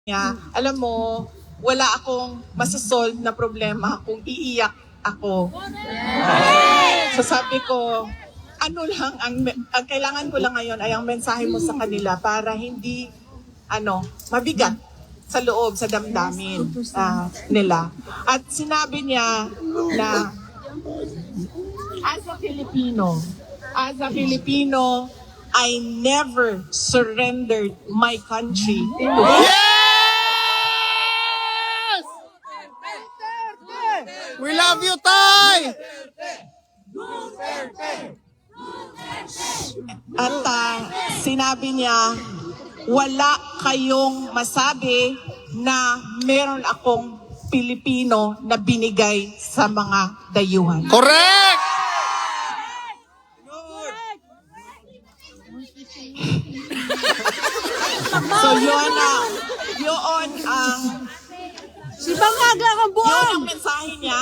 niya, alam mo, wala akong masasolve na problema kung iiyak ako. So sabi ko, ano lang, ang kailangan ko lang ngayon ay ang mensahe mo sa kanila para hindi, mabigat sa loob, sa damdamin nila. At sinabi niya na, as a Filipino, I never surrendered my country to We love you, Tay! At sinabi niya, wala kayong masabi na meron akong Pilipino na binigay sa mga dayuhan. Correct! So yun ang Si Bangaga ang yun buwan! ang mensahe niya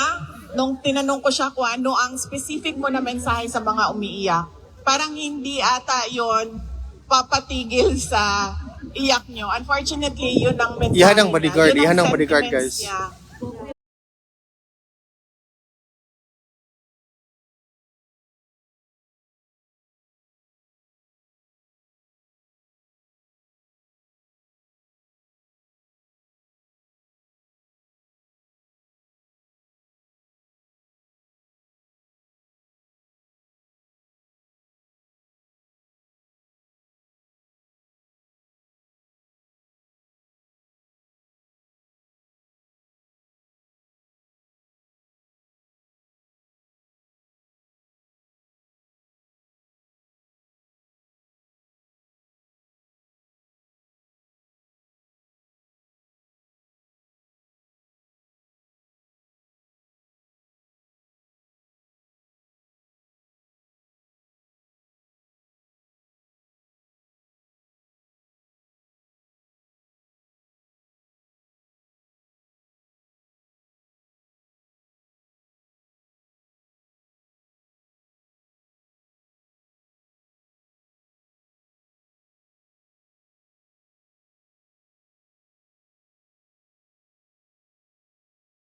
nung tinanong ko siya kung ano ang specific mo na mensahe sa mga umiiyak. Parang hindi ata yun papatigil sa iyak nyo. Unfortunately, yun ang mensahe Yan ang niya. bodyguard, Yun ang yan ang bodyguard, sentiments guys. niya.